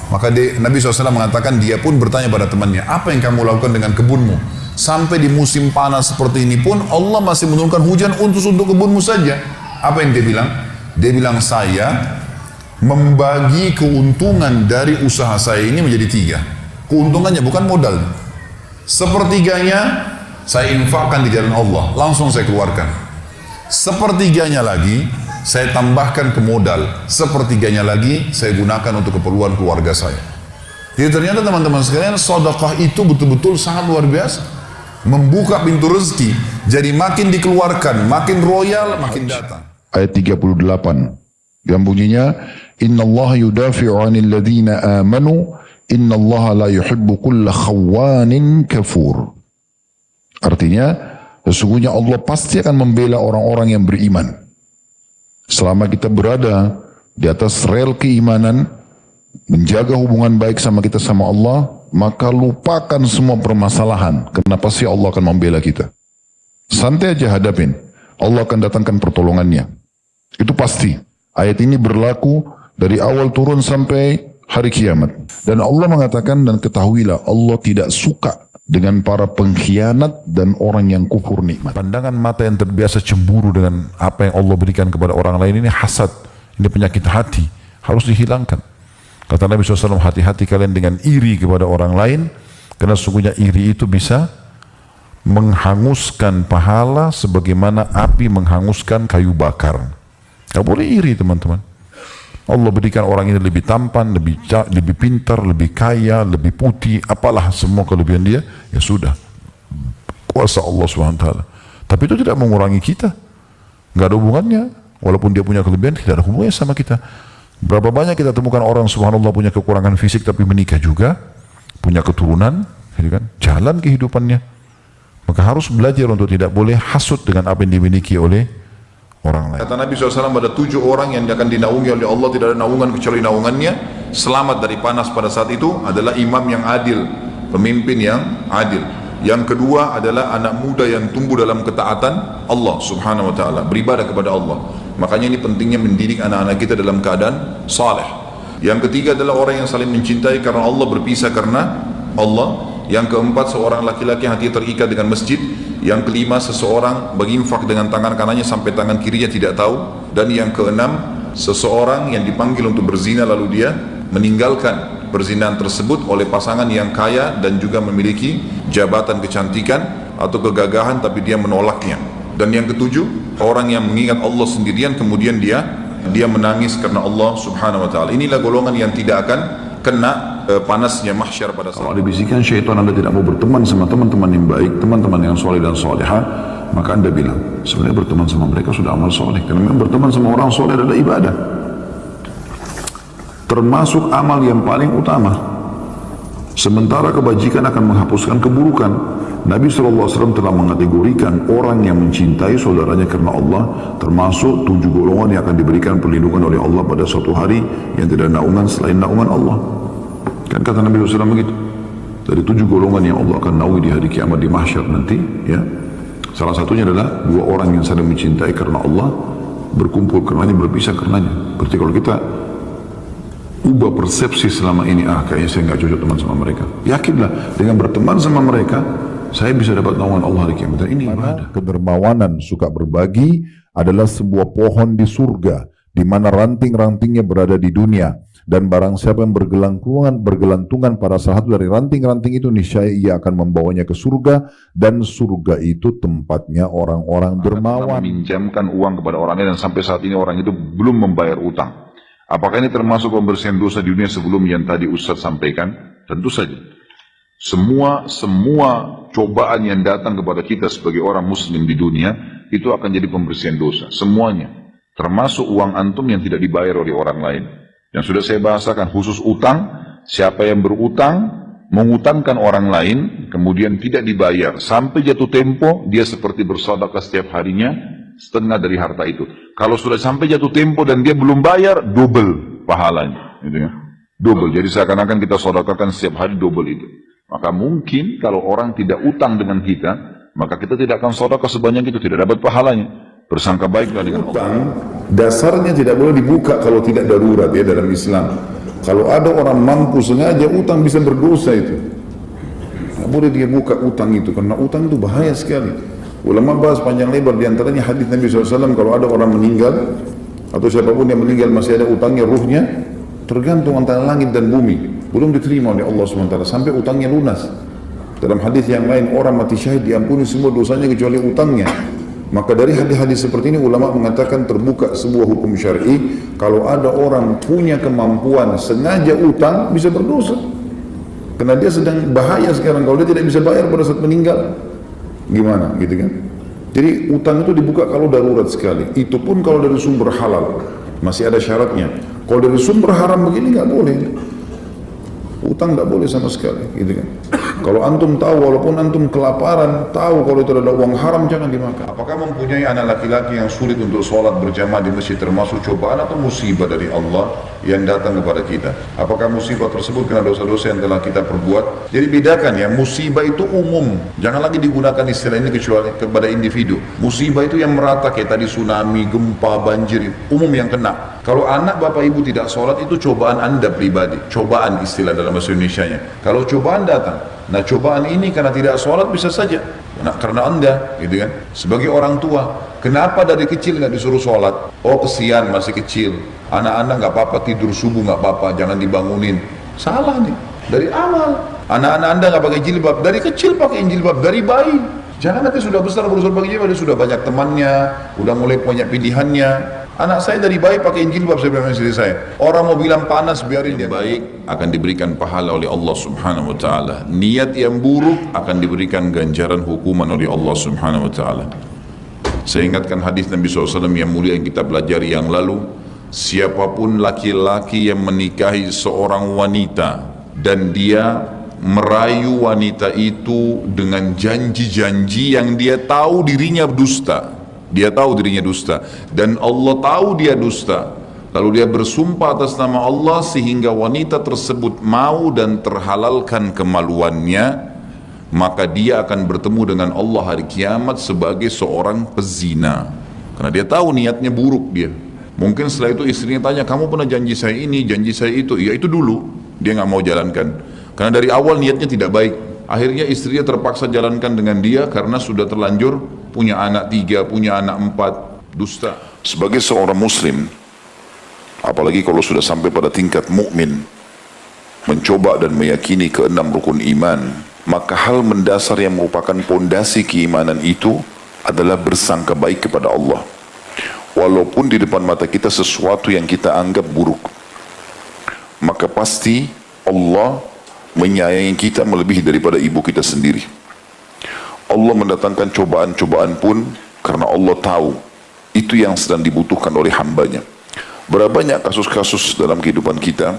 Maka Nabi SAW mengatakan dia pun bertanya pada temannya, apa yang kamu lakukan dengan kebunmu? Sampai di musim panas seperti ini pun Allah masih menurunkan hujan untuk kebunmu saja. Apa yang dia bilang? Dia bilang, saya membagi keuntungan dari usaha saya ini menjadi 3. Keuntungannya bukan modal. Sepertiganya saya infakkan di jalan Allah, langsung saya keluarkan. Sepertiganya lagi saya tambahkan ke modal, sepertiganya lagi saya gunakan untuk keperluan keluarga saya. Jadi ternyata teman-teman sekalian, sedekah itu betul-betul sangat luar biasa, membuka pintu rezeki. Jadi makin dikeluarkan, makin royal, makin datang. Ayat 38 yang bunyinya, innallaha yudafi'u 'anil ladzina amanu innallaha la yuhibbu kulla khawanin kafur. Artinya, sesungguhnya Allah pasti akan membela orang-orang yang beriman. Selama kita berada di atas rel keimanan, menjaga hubungan baik sama kita sama Allah, maka lupakan semua permasalahan. Kenapa sih Allah akan membela kita? Santai aja hadapin. Allah akan datangkan pertolongannya. Itu pasti. Ayat ini berlaku dari awal turun sampai hari kiamat. Dan Allah mengatakan, dan ketahuilah Allah tidak suka dengan para pengkhianat dan orang yang kufur nikmat. Pandangan mata yang terbiasa cemburu dengan apa yang Allah berikan kepada orang lain ini hasad, ini penyakit hati, harus dihilangkan. Kata Nabi SAW, hati-hati kalian dengan iri kepada orang lain, karena sesungguhnya iri itu bisa menghanguskan pahala sebagaimana api menghanguskan kayu bakar. Gak boleh iri teman-teman. Allah berikan orang ini lebih tampan, lebih pintar, lebih kaya, lebih putih, apalah semua kelebihan dia, ya sudah. Kuasa Allah SWT. Tapi itu tidak mengurangi kita. Nggak ada hubungannya. Walaupun dia punya kelebihan, tidak ada hubungannya sama kita. Berapa banyak kita temukan orang subhanallah punya kekurangan fisik tapi menikah juga, punya keturunan, gitu kan? Jalan kehidupannya. Maka harus belajar untuk tidak boleh hasut dengan apa yang dimiliki oleh orang lain. Kata Nabi SAW, ada 7 orang yang akan dinaungi oleh Allah, tidak ada naungan kecuali naungannya. Selamat dari panas pada saat itu adalah imam yang adil, pemimpin yang adil. Yang kedua adalah anak muda yang tumbuh dalam ketaatan Allah Subhanahu wa ta'ala, beribadah kepada Allah. Makanya ini pentingnya mendidik anak-anak kita dalam keadaan saleh. Yang ketiga adalah orang yang saling mencintai karena Allah, berpisah karena Allah. Yang keempat, seorang laki-laki yang hatinya terikat dengan masjid. Yang kelima, seseorang berinfak dengan tangan kanannya sampai tangan kirinya tidak tahu. Dan yang keenam, seseorang yang dipanggil untuk berzina lalu dia meninggalkan perzinahan tersebut oleh pasangan yang kaya dan juga memiliki jabatan kecantikan atau kegagahan tapi dia menolaknya. Dan yang ketujuh, orang yang mengingat Allah sendirian kemudian dia menangis karena Allah Subhanahu wa ta'ala. Inilah golongan yang tidak akan kena panasnya mahsyar pada saat. Kalau dibisikkan syaitan Anda tidak mau berteman sama teman-teman yang baik, teman-teman yang soleh dan soleha, maka Anda bilang, sebenarnya berteman sama mereka sudah amal soleh. Karena memang berteman sama orang soleh adalah ibadah, termasuk amal yang paling utama. Sementara kebajikan akan menghapuskan keburukan. Nabi SAW telah mengategorikan orang yang mencintai saudaranya karena Allah termasuk 7 golongan yang akan diberikan perlindungan oleh Allah pada suatu hari yang tidak ada naungan selain naungan Allah. Kan kata Nabi SAW begitu. Dari 7 golongan yang Allah akan naungi di hari kiamat di mahsyar nanti, ya, salah satunya adalah 2 orang yang saling mencintai karena Allah, berkumpul karenanya, berpisah karenanya. Berarti kalau kita ubah persepsi selama ini, kayaknya saya nggak cocok teman sama mereka, yakinlah dengan berteman sama mereka saya bisa dapat naungan Allah hari kiamat. Dan ini ibadah. Kedermawanan, suka berbagi adalah sebuah pohon di surga di mana ranting-rantingnya berada di dunia, dan barang siapa yang bergelantungan pada salah satu dari ranting-ranting itu, niscaya ia akan membawanya ke surga, dan surga itu tempatnya orang-orang dermawan. Meminjamkan uang kepada orang lain dan sampai saat ini orang itu belum membayar utang. Apakah ini termasuk pembersihan dosa di dunia sebelum yang tadi Ustaz sampaikan? Tentu saja. Semua cobaan yang datang kepada kita sebagai orang muslim di dunia itu akan jadi pembersihan dosa, semuanya, termasuk uang antum yang tidak dibayar oleh orang lain. Yang sudah saya bahasakan khusus utang. Siapa yang berutang, mengutangkan orang lain, kemudian tidak dibayar sampai jatuh tempo, dia seperti bersedekah setiap harinya setengah dari harta itu. Kalau sudah sampai jatuh tempo dan dia belum bayar, double pahalanya, gitu ya. Double. Jadi seakan-akan kita sedekahkan setiap hari double itu. Maka mungkin kalau orang tidak utang dengan kita, maka kita tidak akan sedekah sebanyak itu, tidak dapat pahalanya. Bersangka baiklah dengan utang. Dasarnya tidak boleh dibuka kalau tidak darurat, ya, dalam Islam. Kalau ada orang mampu sengaja utang bisa berdosa itu. Nggak boleh dia buka utang itu, karena utang itu bahaya sekali. Ulama bahas panjang lebar, diantaranya hadis Nabi SAW, kalau ada orang meninggal atau siapapun yang meninggal masih ada utangnya, ruhnya tergantung antara langit dan bumi, belum diterima oleh Allah SWT sampai utangnya lunas. Dalam hadis yang lain, orang mati syahid diampuni semua dosanya kecuali utangnya. Maka dari hadis-hadis seperti ini ulama mengatakan terbuka sebuah hukum syar'i, kalau ada orang punya kemampuan sengaja utang bisa berdosa. Karena dia sedang bahaya sekarang, kalau dia tidak bisa bayar pada saat meninggal, gimana gitu kan? Jadi utang itu dibuka kalau darurat sekali. Itu pun kalau dari sumber halal, masih ada syaratnya. Kalau dari sumber haram begini nggak boleh. Utang tidak boleh sama sekali, gitu kan? Kalau antum tahu, walaupun antum kelaparan, tahu kalau itu adalah uang haram, jangan dimakan. Apakah mempunyai anak laki-laki yang sulit untuk sholat berjamaah di masjid termasuk cobaan atau musibah dari Allah yang datang kepada kita? Apakah musibah tersebut karena dosa-dosa yang telah kita perbuat? Jadi bedakan ya, musibah itu umum. Jangan lagi digunakan istilah ini kecuali kepada individu. Musibah itu yang merata, kayak tadi tsunami, gempa, banjir, umum yang kena. Kalau anak bapak ibu tidak sholat, itu cobaan anda pribadi. Cobaan istilah dalam bahasa Indonesianya. Kalau cobaan datang, nah cobaan ini karena tidak sholat bisa saja. Nah, karena anda, gitu kan. Sebagai orang tua, kenapa dari kecil nggak disuruh sholat? Oh kesian masih kecil. Anak-anak nggak apa-apa tidur subuh nggak apa-apa, jangan dibangunin. Salah nih. Dari awal, anak-anak anda nggak pakai jilbab. Dari kecil pakai jilbab, dari bayi. Jangan nanti sudah besar berusaha pakai jilbab, dia sudah banyak temannya, udah mulai banyak pilihannya. Anak saya dari bayi pakai jilbab, saya bilang istri saya. Orang mau bilang panas, biarin dia. Baik akan diberikan pahala oleh Allah Subhanahu wa taala. Niat yang buruk akan diberikan ganjaran hukuman oleh Allah Subhanahu wa taala. Saya ingatkan hadis Nabi SAW yang mulia yang kita pelajari yang lalu, siapapun laki-laki yang menikahi seorang wanita dan dia merayu wanita itu dengan janji-janji yang dia tahu dirinya dusta. Dia tahu dirinya dusta dan Allah tahu dia dusta, lalu dia bersumpah atas nama Allah sehingga wanita tersebut mau dan terhalalkan kemaluannya, maka dia akan bertemu dengan Allah hari kiamat sebagai seorang pezina, karena dia tahu niatnya buruk dia. Mungkin setelah itu istrinya tanya, kamu pernah janji saya ini, janji saya itu. Ya itu dulu dia nggak mau jalankan karena dari awal niatnya tidak baik. Akhirnya istrinya terpaksa jalankan dengan dia karena sudah terlanjur punya anak 3, punya anak 4, dusta. Sebagai seorang muslim, apalagi kalau sudah sampai pada tingkat mukmin, mencoba dan meyakini ke-6 rukun iman, maka hal mendasar yang merupakan pondasi keimanan itu adalah bersangka baik kepada Allah. Walaupun di depan mata kita sesuatu yang kita anggap buruk, maka pasti Allah menyayangi kita melebihi daripada ibu kita sendiri. Allah mendatangkan cobaan-cobaan pun karena Allah tahu itu yang sedang dibutuhkan oleh hambanya. Berapa banyak kasus-kasus dalam kehidupan kita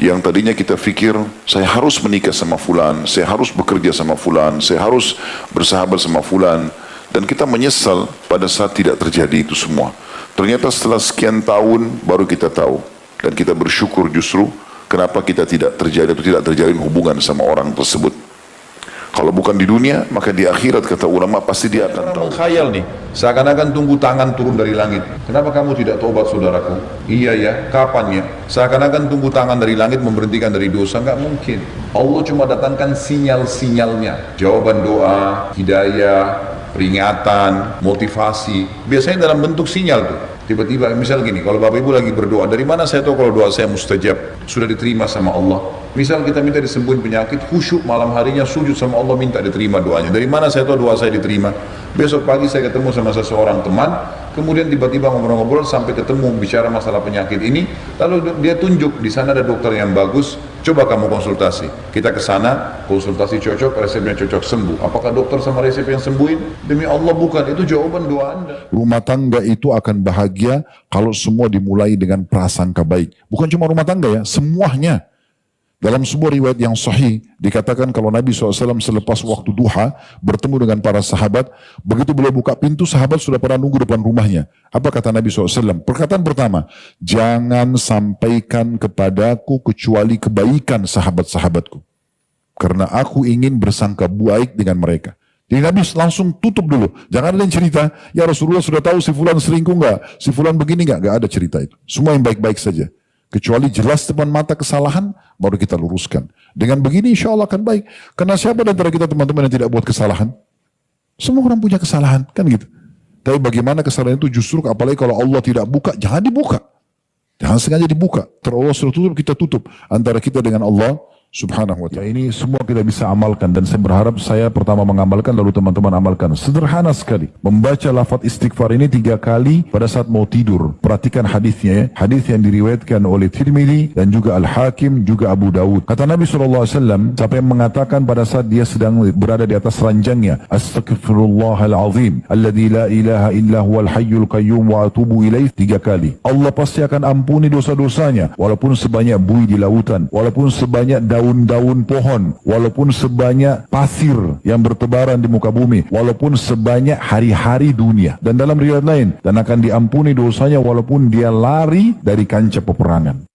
yang tadinya kita fikir saya harus menikah sama fulan, saya harus bekerja sama fulan, saya harus bersahabat sama fulan, dan kita menyesal pada saat tidak terjadi itu semua. Ternyata setelah sekian tahun baru kita tahu, dan kita bersyukur justru kenapa kita tidak terjadi atau tidak terjalin hubungan sama orang tersebut. Kalau bukan di dunia, maka di akhirat kata ulama pasti dia akan tahu. Khayal nih, seakan-akan tunggu tangan turun dari langit. Kenapa kamu tidak tobat saudaraku? Iya ya, kapan ya? Seakan-akan tunggu tangan dari langit memberhentikan dari dosa, nggak mungkin. Allah cuma datangkan sinyal-sinyalnya. Jawaban doa, hidayah, peringatan, motivasi. Biasanya dalam bentuk sinyal tuh. Tiba-tiba misal gini, kalau Bapak Ibu lagi berdoa, dari mana saya tahu kalau doa saya mustajab, sudah diterima sama Allah? Misal kita minta disembuhin penyakit, khusyuk malam harinya sujud sama Allah minta diterima doanya. Dari mana saya tahu doa saya diterima? Besok pagi saya ketemu sama seseorang teman, kemudian tiba-tiba ngobrol-ngobrol sampai ketemu bicara masalah penyakit ini, lalu dia tunjuk di sana ada dokter yang bagus, coba kamu konsultasi. Kita ke sana, konsultasi cocok, resepnya cocok, sembuh. Apakah dokter sama resep yang sembuhin? Demi Allah bukan, itu jawaban doa Anda. Rumah tangga itu akan bahagia kalau semua dimulai dengan prasangka baik. Bukan cuma rumah tangga ya, semuanya. Dalam sebuah riwayat yang sahih dikatakan kalau Nabi SAW selepas waktu duha bertemu dengan para sahabat, begitu beliau buka pintu, sahabat sudah pada nunggu depan rumahnya. Apa kata Nabi SAW? Perkataan pertama, jangan sampaikan kepadaku kecuali kebaikan sahabat-sahabatku, karena aku ingin bersangka baik dengan mereka. Jadi Nabi langsung tutup dulu, jangan ada yang cerita, ya Rasulullah sudah tahu si fulan selingkuh enggak, si fulan begini enggak ada cerita itu. Semua yang baik-baik saja. Kecuali jelas depan mata kesalahan, baru kita luruskan. Dengan begini insya Allah akan baik. Karena siapa di antara kita teman-teman yang tidak buat kesalahan? Semua orang punya kesalahan, kan gitu. Tapi bagaimana kesalahan itu justru, apalagi kalau Allah tidak buka, jangan dibuka. Jangan sengaja dibuka. Allah sudah tutup, kita tutup. Antara kita dengan Allah Subhanahu wa ta'ala. Ini semua kita bisa amalkan, dan saya berharap saya pertama mengamalkan lalu teman-teman amalkan. Sederhana sekali. Membaca lafaz istighfar ini 3 kali pada saat mau tidur. Perhatikan hadisnya ya. Hadis yang diriwayatkan oleh Tirmidzi dan juga Al-Hakim juga Abu Dawud. Kata Nabi SAW, siapa yang mengatakan pada saat dia sedang berada di atas ranjangnya, Astaghfirullahalazim alladzi la ilaha illa huwal hayyul qayyum wa atubu ilaih 3 kali. Allah pasti akan ampuni dosa-dosanya, walaupun sebanyak buih di lautan, walaupun sebanyak daun-daun pohon, walaupun sebanyak pasir yang bertebaran di muka bumi, walaupun sebanyak hari-hari dunia. Dan dalam riwayat lain, dan akan diampuni dosanya walaupun dia lari dari kancah peperangan.